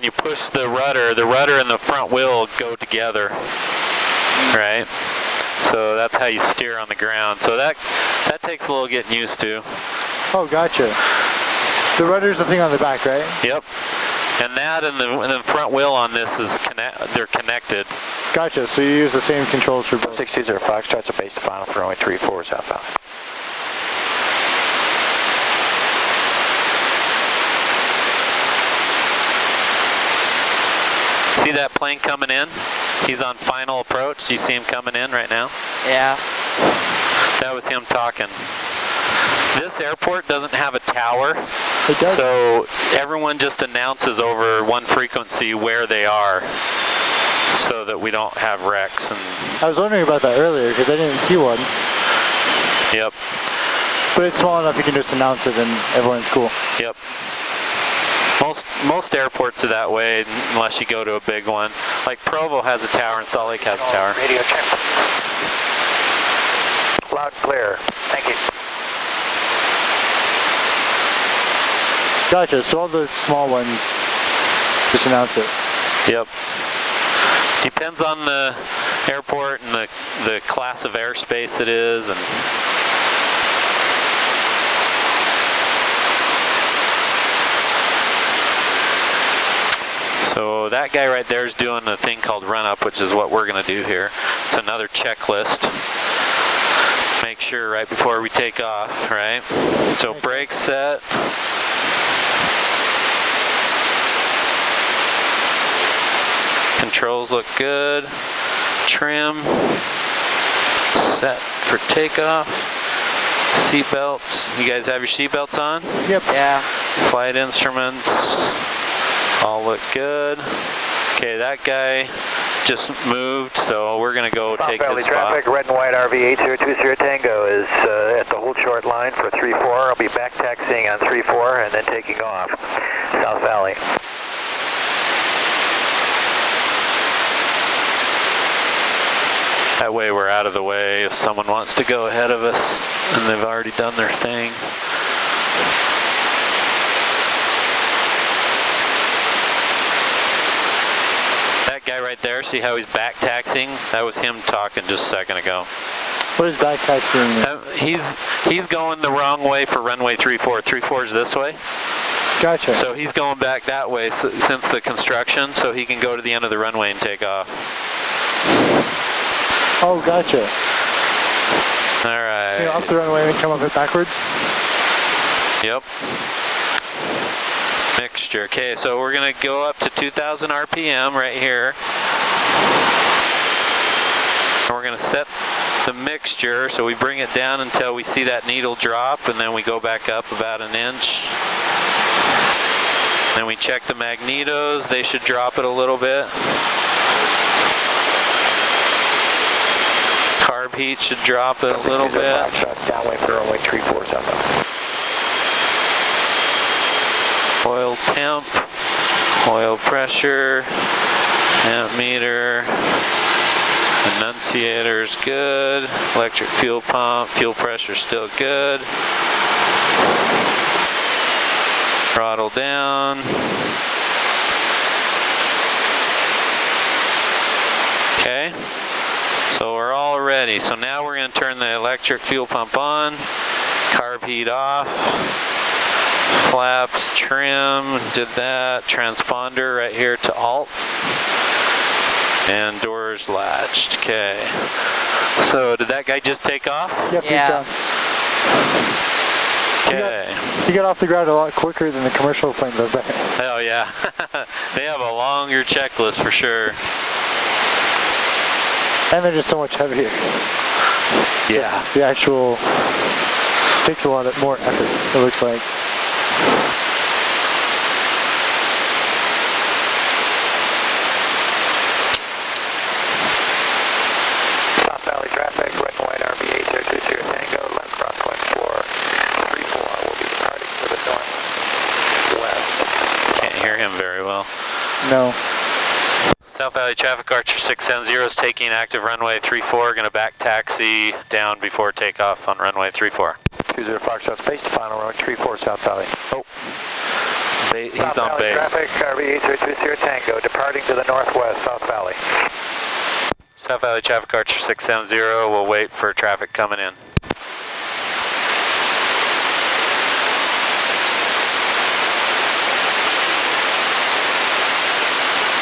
when you push the rudder and the front wheel go together, right? So that's how you steer on the ground. So that takes a little getting used to. Oh, gotcha. The rudder's the thing on the back, right? Yep. And that and the front wheel on this is they're connected. Gotcha. So you use the same controls for both. 620 Foxtrot's a base to final for runway 34 southbound. See that plane coming in? He's on final approach. Do you see him coming in right now? Yeah. That was him talking. This airport doesn't have a tower, It does. so everyone just announces over one frequency where they are, so that we don't have wrecks. And I was wondering about that earlier because I didn't see one. yep, But it's small enough you can just announce it and everyone's cool. yep. Most airports are that way, unless you go to a big one. Like Provo has a tower and Salt Lake has a tower. Radio check. Loud and clear. Thank you. Gotcha. So all the small ones just announce it. Yep. Depends on the airport and the class of airspace it is, and so that guy right there is doing a thing called run up, which is what we're going to do here. It's another checklist. Make sure right before we take off, right? So brakes set. Controls look good. Trim. Set for takeoff. Seat belts. You guys have your seat belts on? Yep. Yeah. Flight instruments. All look good. Okay, that guy just moved, so we're going to go take his spot. Traffic, red and white RV 8020 Tango is at the hold short line for 34. I'll be back taxiing on 34 and then taking off. South Valley. That way we're out of the way if someone wants to go ahead of us and they've already done their thing. That guy right there, see how he's back taxiing? That was him talking just a second ago. What is back taxiing mean? He's going the wrong way for runway 34. 34 is this way. Gotcha. So he's going back that way since the construction, so he can go to the end of the runway and take off. Oh, gotcha. All right. You know, off the runway and come up it backwards? Yep. Mixture. Okay, so we're going to go up to 2,000 RPM right here. And we're going to set the mixture, so we bring it down until we see that needle drop, and then we go back up about an inch. Then we check the magnetos. They should drop it a little bit. Carb heat should drop it a little bit. Downwind for runway 34 southbound. Oil temp, oil pressure, amp meter, annunciator's good, electric fuel pump, fuel pressure still good. Throttle down. Okay. So we're all ready. So now we're going to turn the electric fuel pump on, carb heat off, flaps trim, did that, transponder right here to alt, and doors latched. Okay. So did that guy just take off? Yep, Yeah. he's done. Okay. He got off the ground a lot quicker than the commercial planes, I bet. Hell yeah. They have a longer checklist for sure. And they're just so much heavier. Yeah. The actual takes a lot more effort, it looks like. South Valley traffic, red and white RV 8020 Tango, left crosswind for 34. We'll be departing for the northwest. Can't hear him very well. No. South Valley traffic, Archer 610 is taking active runway 34, going to back taxi down before takeoff on runway 34. 20 Foxtrot space to final runway 34 South Valley. Oh, He's South on Valley base. traffic, RV 8320 Tango, departing to the northwest, South Valley. South Valley Traffic Archer 670, we'll wait for traffic coming in.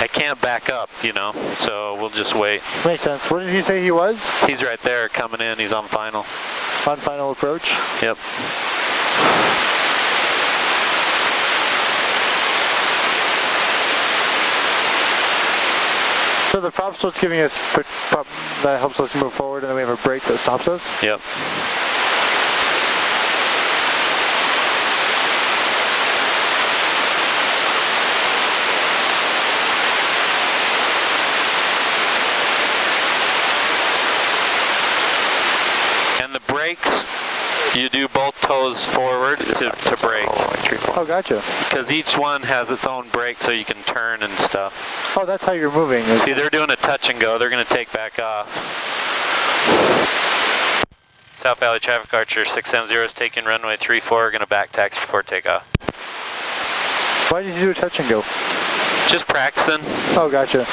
I can't back up, you know, so we'll just wait. Makes sense. What did he say he was? He's right there coming in, he's on final. On final approach? Yep. So the prop's what's giving us, prop that helps us move forward, and then we have a brake that stops us? Yep. And the brakes, you do both toes forward to brake. Oh, gotcha. Because each one has its own brake so you can turn and stuff. Oh, that's how you're moving. See, they're doing a touch and go. They're going to take back off. South Valley Traffic Archer 670 is taking runway 34. Going to back taxi before takeoff. Why did you do a touch and go? Just practicing. Oh, gotcha.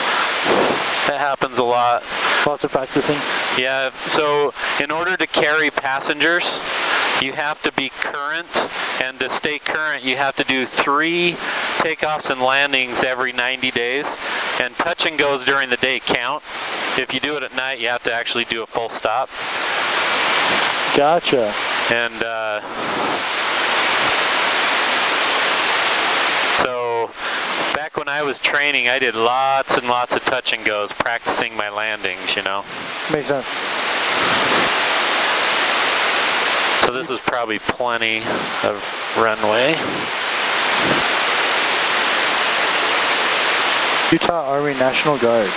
That happens a lot. Lots of practicing. Yeah, so in order to carry passengers, you have to be current, and to stay current, you have to do 3 takeoffs and landings every 90 days, and touch and goes during the day count. If you do it at night, you have to actually do a full stop. Gotcha. And so back when I was training, I did lots and lots of touch and goes, practicing my landings, you know. Makes sense. So this is probably plenty of runway. Utah Army National Guard.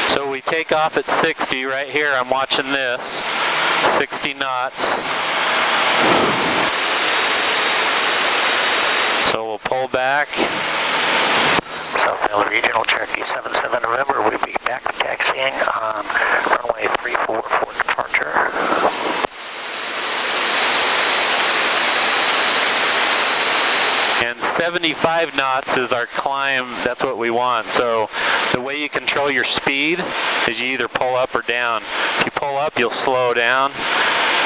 So we take off at 60 right here. I'm watching this. 60 knots. So we'll pull back. South Valley Regional Cherokee 77 November, we'll be back taxiing on runway 34 for departure. And 75 knots is our climb. That's what we want. So the way you control your speed is you either pull up or down. If you pull up, you'll slow down.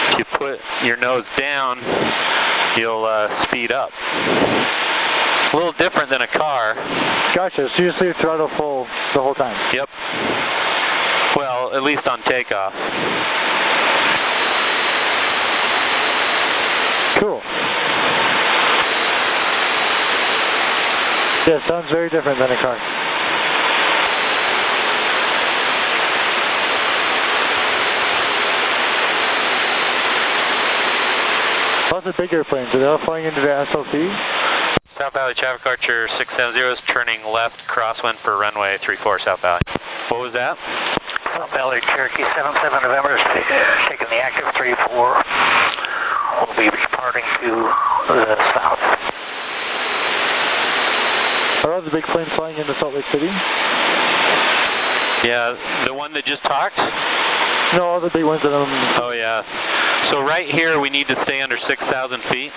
If you put your nose down, you'll speed up. A little different than a car. Gotcha. So you just leave throttle full the whole time? Yep. Well, at least on takeoff. Cool. Yeah, sounds very different than a car. Lots of big airplanes. Are they all flying into the SLC? South Valley Traffic Archer 670 is turning left crosswind for runway 34 South Valley. What was that? South Valley Cherokee 77 November is taking the active 34. We'll be departing to the south. Are all the big planes flying into Salt Lake City? Yeah, the one that just talked? No, all the big ones that Oh yeah. So right here we need to stay under 6,000 feet.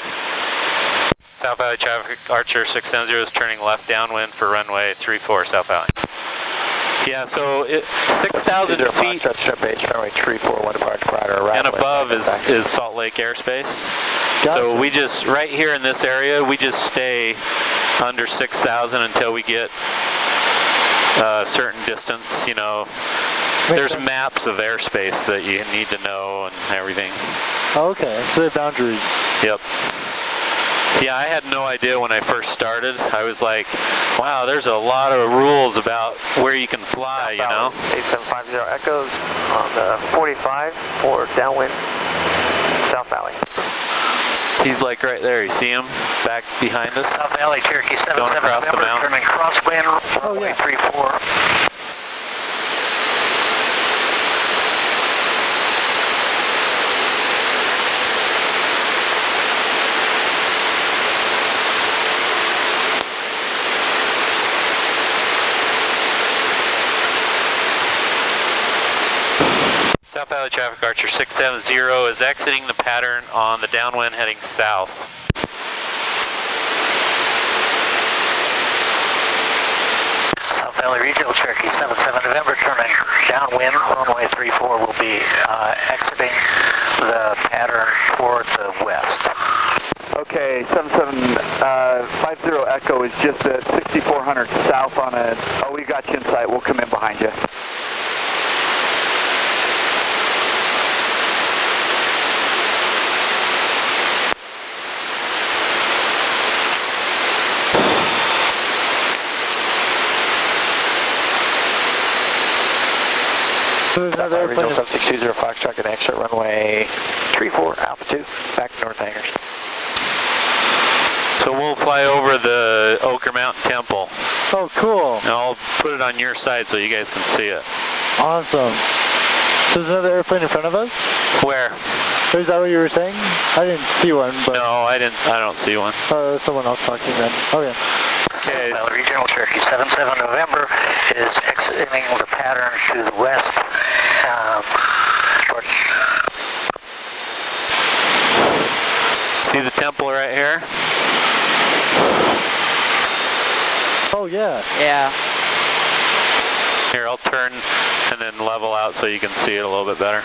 South Valley Traffic Archer 670 is turning left downwind for runway 34 South Valley. Yeah, so 6,000 feet runway 34, 1 departure prior to and above is Salt Lake airspace. Gotcha. So we just, right here in this area, we just stay under 6,000 until we get a certain distance, you know. There's maps of airspace that you need to know and everything. Oh, okay, so they're boundaries. Yep. Yeah, I had no idea when I first started. I was like, wow, there's a lot of rules about where you can fly, you know? 8750 Echoes on the 45 for downwind South Valley. He's like right there. You see him back behind us? South Valley Cherokee 77 Going across the mountain. turning crosswind, runway 34. Charlie Traffic Archer 670 is exiting the pattern on the downwind heading south. South Valley Regional Cherokee 77 November, turning downwind, runway 34 will be exiting the pattern toward the west. Okay, 7750 Echo is just at 6400 south on a, oh, we got you in sight, we'll come in behind you. Another airplane. Regional 7620 Foxtrot, going to exit runway 34, altitude, back to North Hangars. So we'll fly over the Ochre Mountain Temple. Oh, cool. And I'll put it on your side so you guys can see it. Awesome. So there's another airplane in front of us? Where? Is that what you were saying? I didn't see one, but... No, I don't see one. Oh, someone else talking then. Okay. Okay. Well, Regional Cherokee 77 November is exiting the pattern to the west. See the temple right here? Oh, yeah. Yeah. Here, I'll turn and then level out so you can see it a little bit better.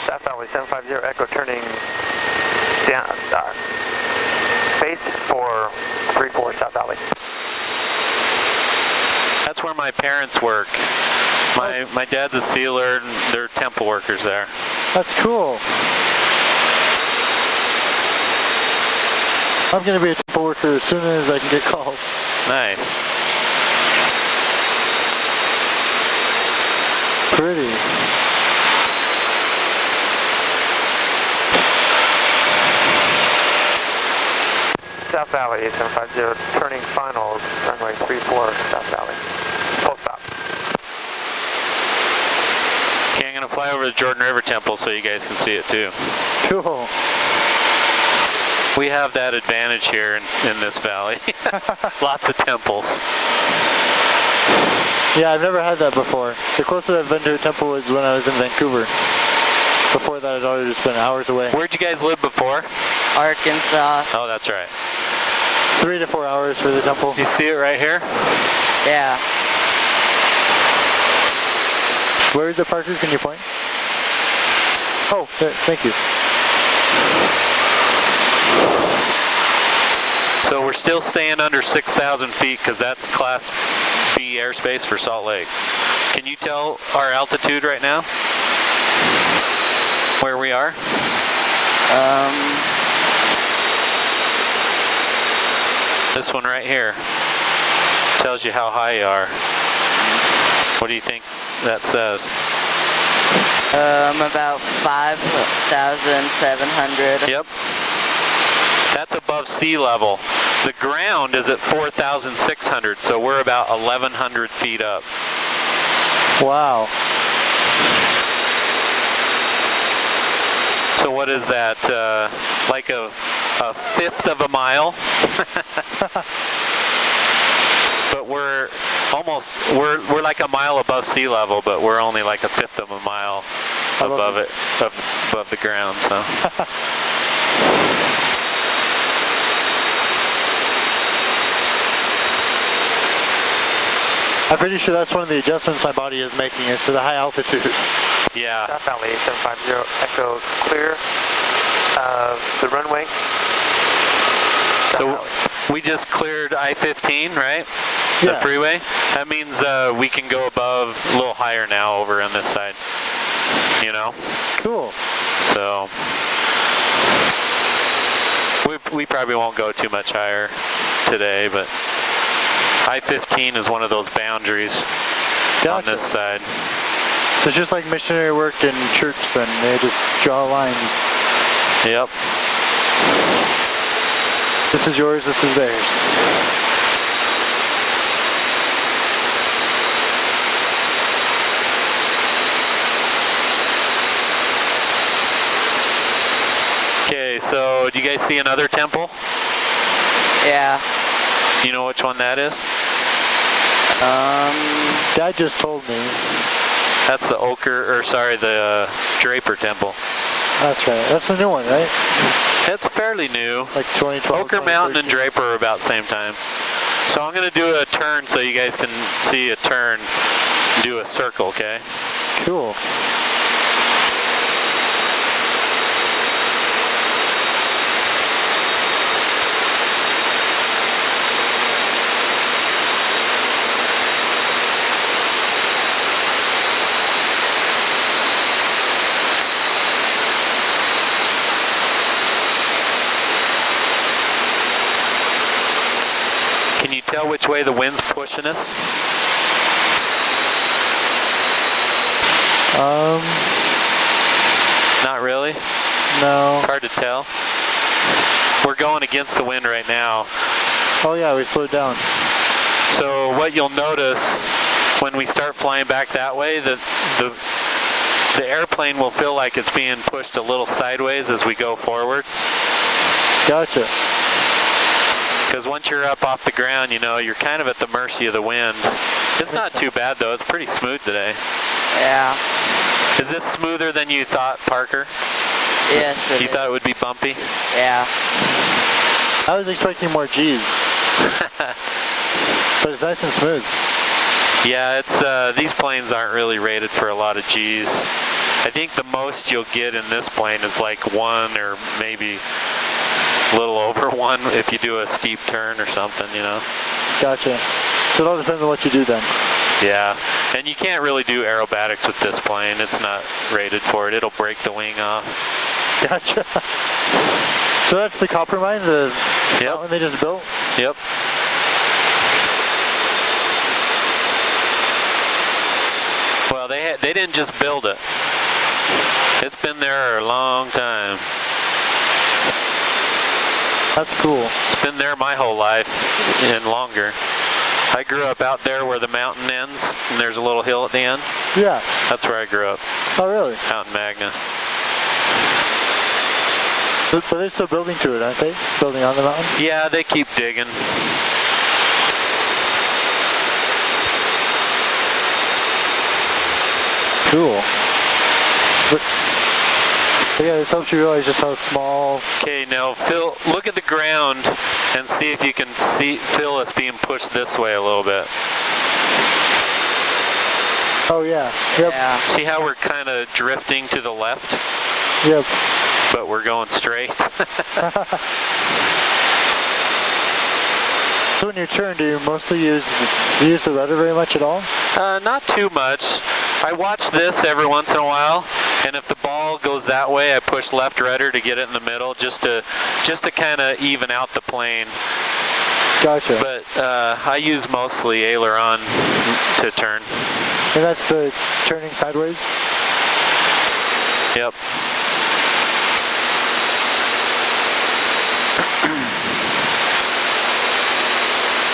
South Valley 750 Echo turning down, face for 34 South Valley. That's where my parents work. My dad's a sealer and they're temple workers there. That's cool. I'm going to be a temple worker as soon as I can get called. Nice. Pretty. South Valley 750 turning finals, runway 34 South Valley. Full stop. Okay, I'm going to fly over the Jordan River Temple so you guys can see it too. Cool. We have that advantage here in this valley. Lots of temples. Yeah, I've never had that before. The closest I've been to a temple was when I was in Vancouver. Before that, I'd already just been hours away. Where'd you guys live before? Arkansas. Oh, that's right. 3 to 4 hours for the temple. You see it right here? Yeah. Where is the Parker? Can you point? Oh, there, thank you. So we're still staying under 6,000 feet because that's Class B airspace for Salt Lake. Can you tell our altitude right now? Where we are? This one right here tells you how high you are. What do you think that says? About 5,700. Yep. That's above sea level. The ground is at 4,600, so we're about 1,100 feet up. Wow. So what is that? Like a fifth of a mile? But we're like a mile above sea level, but we're only like a fifth of a mile above it, above the ground. So. I'm pretty sure that's one of the adjustments my body is making is to the high altitude. Yeah. South Valley 750 Echo clear the runway. So we just cleared I-15, right? Yeah. The freeway. That means we can go above, a little higher now over on this side. You know? Cool. So we probably won't go too much higher today, but I-15 is one of those boundaries on this side. So it's just like missionary work in church then, they just draw lines. Yep. This is yours, this is theirs. Okay, so do you guys see another temple? Yeah. Do you know which one that is? Dad just told me. That's the the Draper Temple. That's right. That's the new one, right? It's fairly new. Like 2012. Ochre Mountain and Draper are about the same time. So I'm going to do a turn so you guys can see a turn. Do a circle, okay? Cool. Can you tell which way the wind's pushing us? Not really? No. It's hard to tell. We're going against the wind right now. Oh yeah, we slowed down. So what you'll notice when we start flying back that way, the airplane will feel like it's being pushed a little sideways as we go forward. Gotcha. Because once you're up off the ground, you know, you're kind of at the mercy of the wind. It's not too bad though, it's pretty smooth today. Yeah. Is this smoother than you thought, Parker? Yes, You thought it would be bumpy? Yeah. I was expecting more G's. But it's nice and smooth. Yeah, it's these planes aren't really rated for a lot of G's. I think the most you'll get in this plane is like 1 or maybe a little over 1 if you do a steep turn or something, you know. Gotcha. So it all depends on what you do then. Yeah, and you can't really do aerobatics with this plane. It's not rated for it. It'll break the wing off. Gotcha. So that's the copper mine, the Yep. mountain they just built? Yep. Well, they didn't just build it. It's been there a long time. That's cool. It's been there my whole life and longer. I grew up out there where the mountain ends and there's a little hill at the end. Yeah. That's where I grew up, Oh really? out in Magna. But they're still building to it, aren't they? Building on the mountain? Yeah, they keep digging. Cool. But yeah, this helps you realize just how small. Okay, now Phil, look at the ground and see if you can feel us being pushed this way a little bit. Oh yeah. Yep. Yeah. See how we're kind of drifting to the left, Yep. but we're going straight? So when you turn, do you mostly use the rudder very much at all? Not too much. I watch this every once in a while, and if the ball goes that way, I push left rudder to get it in the middle, just to kind of even out the plane. Gotcha. But I use mostly aileron to turn. And that's the turning sideways? Yep.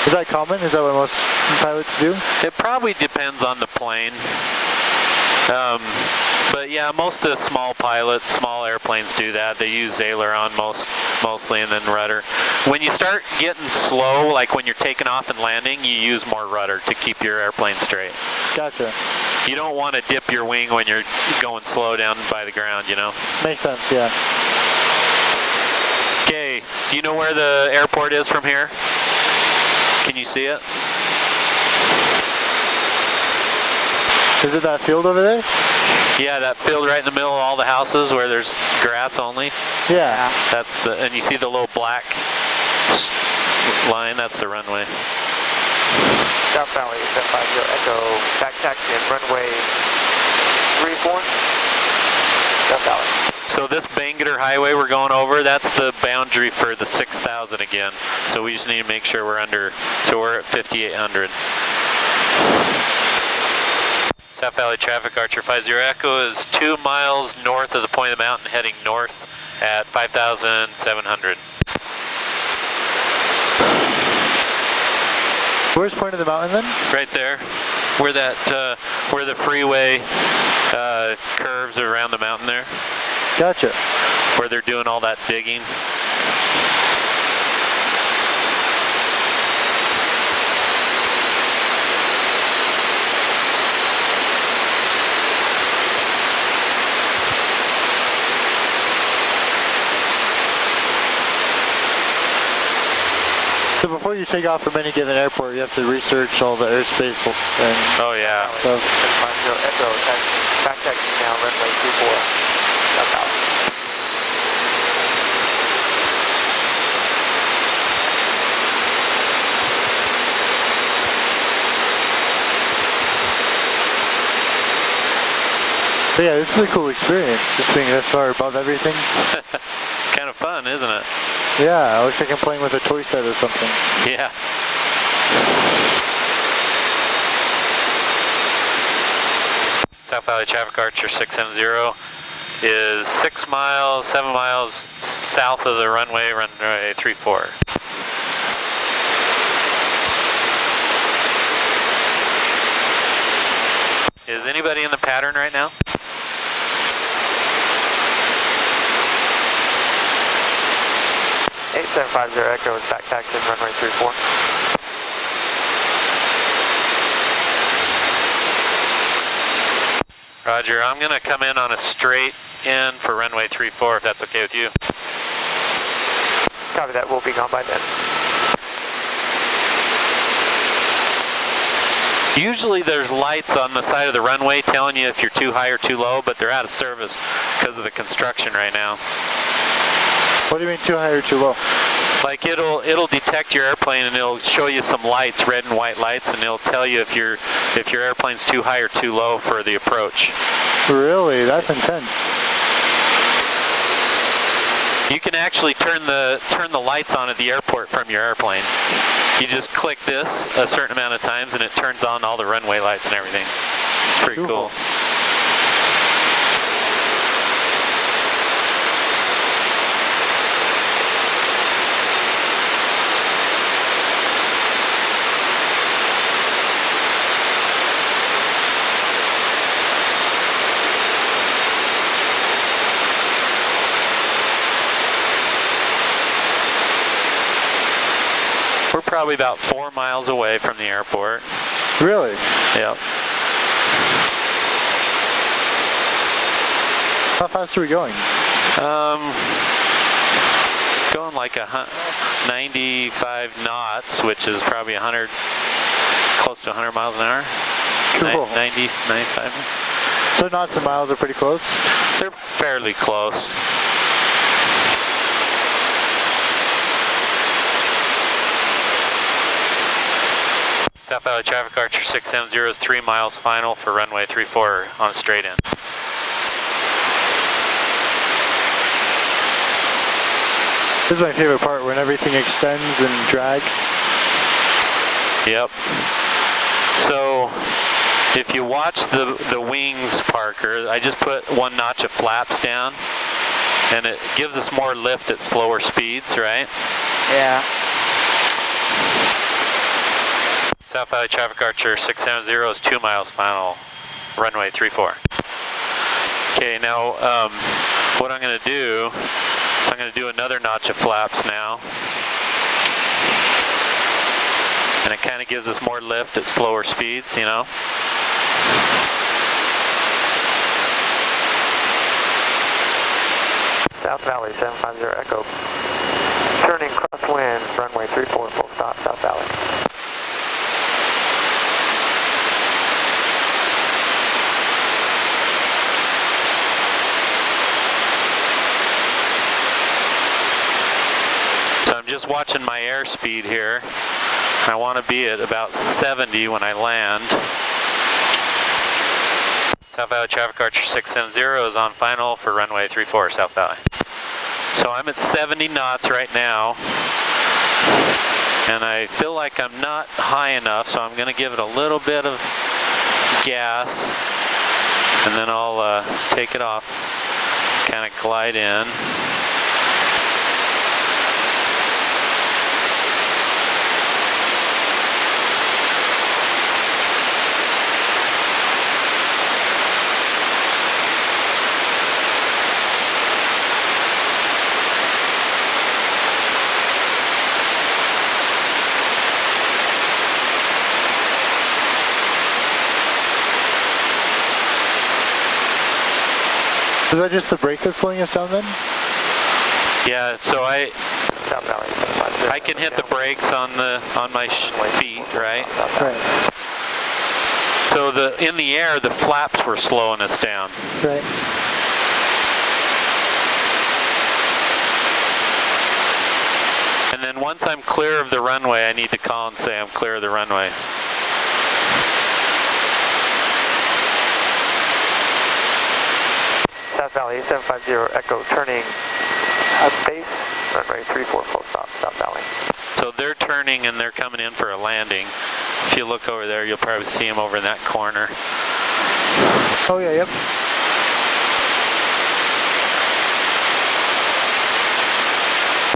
Is that common? Is that what most pilots do? It probably depends on the plane. But yeah, most of the small airplanes do that. They use aileron mostly and then rudder. When you start getting slow, like when you're taking off and landing, you use more rudder to keep your airplane straight. Gotcha. You don't want to dip your wing when you're going slow down by the ground, you know? Makes sense, yeah. Okay, do you know where the airport is from here? Can you see it? Is it that field over there? Yeah, that field right in the middle of all the houses where there's grass only. Yeah. That's and you see the little black line, that's the runway. South Valley, 750 Echo, back taxi and runway 34, South Valley. So this Bangerter Highway we're going over, that's the boundary for the 6,000 again. So we just need to make sure we're under, so we're at 5,800. South Valley traffic, Archer 50 Echo is 2 miles north of the point of the mountain, heading north at 5,700. Where's point of the mountain then? Right there, where that, where the freeway curves around the mountain there. Gotcha. Where they're doing all that digging. before you take off from any given airport, you have to research all the airspace and Oh yeah. stuff. 750 Echo, back taxi now, runway 34, southbound. But yeah, this is a cool experience, just being this far above everything. Kind of fun, isn't it? Yeah, it looks like I'm playing with a toy set or something. Yeah. South Valley Traffic Archer 670 is 6 miles, 7 miles south of the runway 34. Is anybody in the pattern right now? Echo is back taxiing runway 34. Roger, I'm going to come in on a straight in for runway 34 if that's okay with you. Copy that, we'll be gone by then. Usually there's lights on the side of the runway telling you if you're too high or too low, but they're out of service because of the construction right now. What do you mean too high or too low? Like it'll detect your airplane and it'll show you some lights, red and white lights, and it'll tell you if your airplane's too high or too low for the approach. Really? That's intense. You can actually turn the lights on at the airport from your airplane. You just click this a certain amount of times and it turns on all the runway lights and everything. It's pretty cool. We're probably about 4 miles away from the airport. Really? Yep. How fast are we going? Going like 95 knots, which is probably 100, close to 100 miles an hour. Cool. 90, 95. So knots and miles are pretty close? They're fairly close. South Valley Traffic Archer 670 is 3 miles final for runway 34 on a straight in. This is my favorite part, when everything extends and drags. Yep. So if you watch the wings, Parker, I just put 1 notch of flaps down and it gives us more lift at slower speeds, right? Yeah. South Valley Traffic Archer 670 is 2 miles final, runway 34. Okay, now what I'm going to do is I'm going to do another notch of flaps now. And it kind of gives us more lift at slower speeds, you know. South Valley 750 Echo. Turning crosswind, runway 34, full stop, South Valley. So I'm just watching my airspeed here. I want to be at about 70 when I land. South Valley Traffic Archer 670 is on final for runway 34, South Valley. So I'm at 70 knots right now. And I feel like I'm not high enough, so I'm going to give it a little bit of gas. And then I'll take it off, kind of glide in. Is that just the brake that's slowing us down then? Yeah, so South Valley 750. I can hit the brakes on my feet, right? Right. So in the air, the flaps were slowing us down. Right. And then once I'm clear of the runway, I need to call and say I'm clear of the runway. South Valley 750 Echo turning base, runway 34 full stop, South Valley. So they're turning and they're coming in for a landing. If you look over there, you'll probably see them over in that corner. Oh yeah, yep.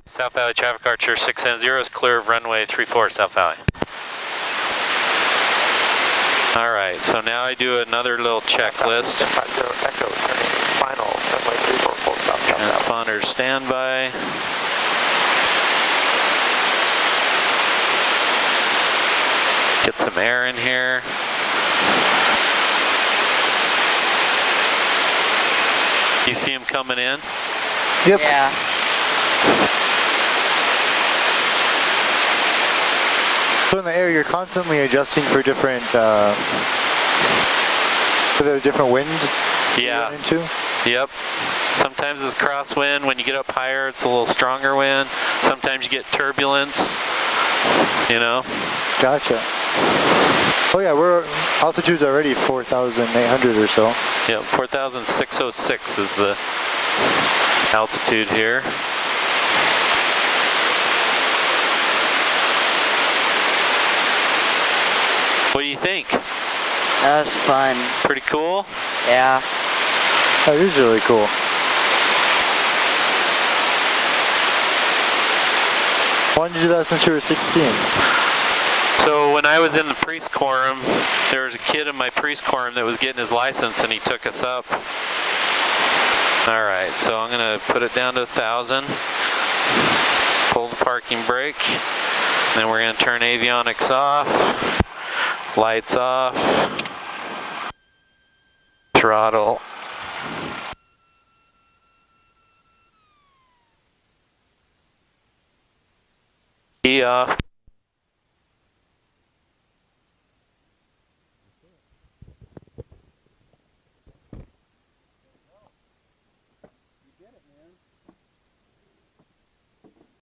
South Valley Traffic Archer 690 is clear of runway 34 South Valley. Alright, so now I do another little checklist. 750 Echo turning final, runway 34 full stop, South Valley. Transponder standby. Get some air in here. You see him coming in? Yep. Yeah. So in the air, you're constantly adjusting for different, different winds you run into? Yep. Sometimes it's crosswind. When you get up higher, it's a little stronger wind. Sometimes you get turbulence, you know? Gotcha. Oh yeah, altitude's already 4,800 or so. Yeah, 4,606 is the altitude here. What do you think? That was fun. Pretty cool? Yeah. That is really cool. Why did you do that since you were 16? So when I was in the pre-scorum, there was a kid in my pre-scorum that was getting his license and he took us up. Alright, so I'm going to put it down to 1,000. Pull the parking brake. Then we're going to turn avionics off. Lights off. Throttle. Key off.